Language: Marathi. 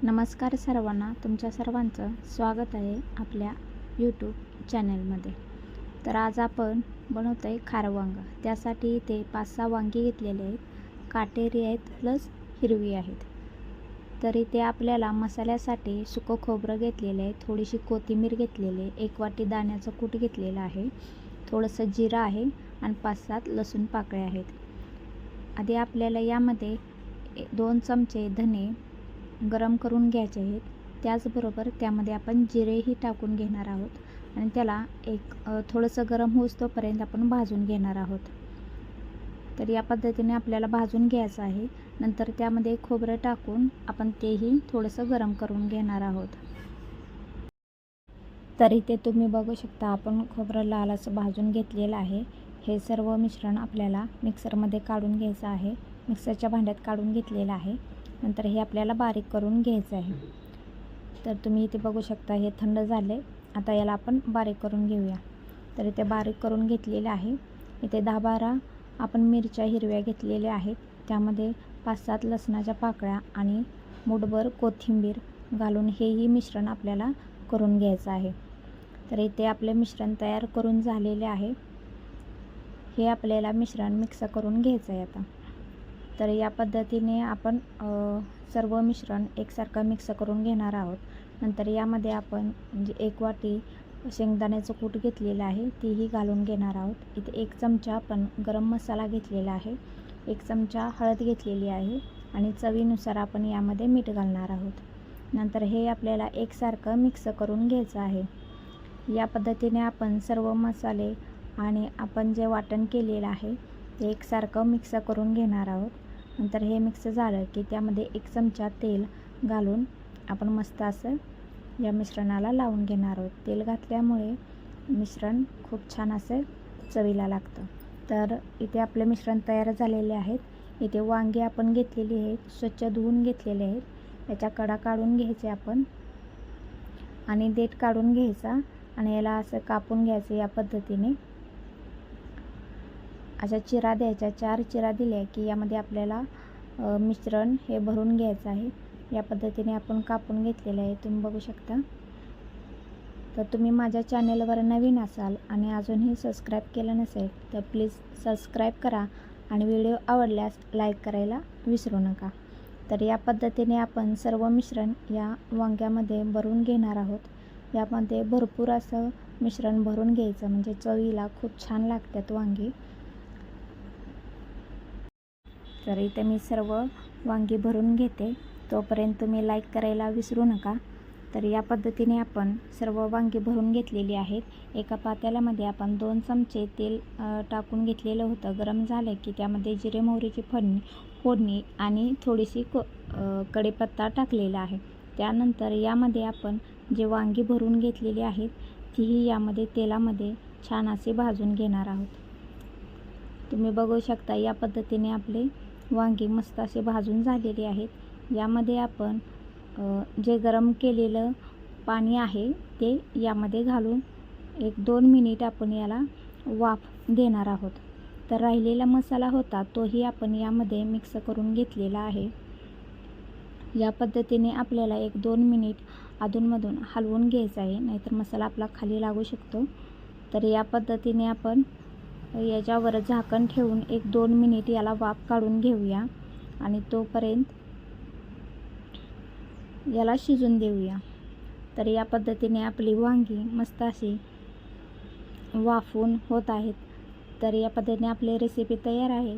नमस्कार सर्वांना, तुमच्या सर्वांचं स्वागत आहे आपल्या यूट्यूब चॅनलमध्ये. तर आज आपण बनवतो आहे खारं वांगं. त्यासाठी इथे 5-6 वांगी घेतलेले आहेत. काटेरी आहेत प्लस हिरवी आहेत. तर इथे आपल्याला मसाल्यासाठी सुकं खोबरं घेतलेलं आहे, थोडीशी कोथिंबीर घेतलेली आहे, 1 वाटी दाण्याचं कूट घेतलेलं आहे, थोडंसं जिरं आहे आणि 5-7 लसूण पाकळ्या आहेत. आधी आपल्याला यामध्ये 2 चमचे धने गरम करून घ्यायचे आहेत. त्याचबरोबर त्यामध्ये आपण जिरेही टाकून घेणार आहोत आणि त्याला थोडंसं गरम होऊस तोपर्यंत आपण भाजून घेणार आहोत. तर या पद्धतीने आपल्याला भाजून घ्यायचं आहे. नंतर त्यामध्ये खोबरं टाकून आपण तेही थोडंसं गरम करून घेणार आहोत. तर इथे तुम्ही बघू शकता आपण खोबरं लाल असं भाजून घेतलेलं आहे. हे सर्व मिश्रण आपल्याला मिक्सरमध्ये काढून घ्यायचं आहे. मिक्सरच्या भांड्यात काढून घेतलेलं आहे. नंतर हे आपल्याला बारीक करून घ्यायचं आहे. तर तुम्ही इथे बघू शकता हे थंड झाले. आता याला आपण बारीक करून घेऊया. तर इथे बारीक करून घेतलेले आहे. इथे 10-12 आपण मिरच्या हिरव्या घेतलेल्या आहेत. त्यामध्ये 5-7 लसणाच्या पाकळ्या आणि मूठभर कोथिंबीर घालून हेही मिश्रण आपल्याला करून घ्यायचं आहे. तर इथे आपले मिश्रण तयार करून झालेले आहे. हे आपल्याला मिश्रण मिक्स करून घ्यायचं आहे आता. तर या पद्धतीने आपण सर्व मिश्रण एकसारखं मिक्स करून घेणार आहोत. नंतर यामध्ये आपण 1 वाटी शेंगदाण्याचं कूट घेतलेलं आहे, तीही घालून घेणार आहोत. इथे 1 चमचा आपण गरम मसाला घेतलेला आहे, 1 चमचा हळद घेतलेली आहे आणि चवीनुसार आपण यामध्ये मीठ घालणार आहोत. नंतर हे आपल्याला एकसारखं मिक्स करून घ्यायचं आहे. या पद्धतीने आपण सर्व मसाले आणि आपण जे वाटण केलेलं आहे ते एकसारखं मिक्स करून घेणार आहोत. नंतर हे मिक्स झालं की त्यामध्ये 1 चमचा तेल घालून आपण मस्त असं या मिश्रणाला लावून घेणार आहोत. तेल घातल्यामुळे मिश्रण खूप छान असं चवीला लागतं. तर इथे आपले मिश्रण तयार झालेले आहेत. इथे वांगी आपण घेतलेली आहेत, स्वच्छ धुवून घेतलेले आहेत. याच्या कडा काढून घ्यायचे आपण आणि देठ काढून घ्यायचा आणि याला असं कापून घ्यायचं. या पद्धतीने अशा चिरा द्यायच्या. 4 चिरा दिल्या की यामध्ये आपल्याला मिश्रण हे भरून घ्यायचं आहे. या पद्धतीने आपण कापून घेतलेलं आहे, तुम्ही बघू शकता. तर तुम्ही माझ्या चॅनलवर नवीन असाल आणि अजूनही सबस्क्राईब केलं नसेल तर प्लीज सबस्क्राईब करा आणि व्हिडिओ आवडल्यास लाईक करायला विसरू नका. तर या पद्धतीने आपण सर्व मिश्रण या वांग्यामध्ये भरून घेणार आहोत. यामध्ये भरपूर असं मिश्रण भरून घ्यायचं म्हणजे चवीला खूप छान लागतात वांगी. तर इथे मी सर्व वांगी भरून घेते, तोपर्यंत तुम्ही लाईक करायला विसरू नका. तर या पद्धतीने आपण सर्व वांगी भरून घेतलेली आहेत. एका पातेल्यामध्ये आपण 2 चमचे तेल टाकून घेतलेलं होतं. गरम झालं की त्यामध्ये जिरे मोहरीची फोडणी आणि थोडीशी कढीपत्ता टाकलेला आहे. त्यानंतर यामध्ये आपण जे वांगी भरून घेतलेली आहेत तीही यामध्ये तेलामध्ये छान असे भाजून घेणार आहोत. तुम्ही बघू शकता या पद्धतीने आपले वांगी मस्त असे भाजून झालेले आहेत. यामध्ये आपण जे गरम केलेलं पाणी आहे ते यामध्ये घालून 1-2 मिनिट आपण याला वाफ देणार आहोत. तर राहिलेला मसाला होता तोही आपण यामध्ये मिक्स करून घेतलेला आहे. या पद्धतीने आपल्याला 1-2 मिनिट अधूनमधून हलवून घ्यायचं आहे, नाहीतर मसाला आपला खाली लागू शकतो. तर या पद्धतीने आपण याच्यावर झाकण ठेवून 1-2 मिनिट याला वाफ काढून घेऊया आणि तोपर्यंत याला शिजून देऊया. तर या पद्धतीने आपली वांगी मस्त अशी वाफून होत आहेत. तर या पद्धतीने आपली रेसिपी तयार आहे.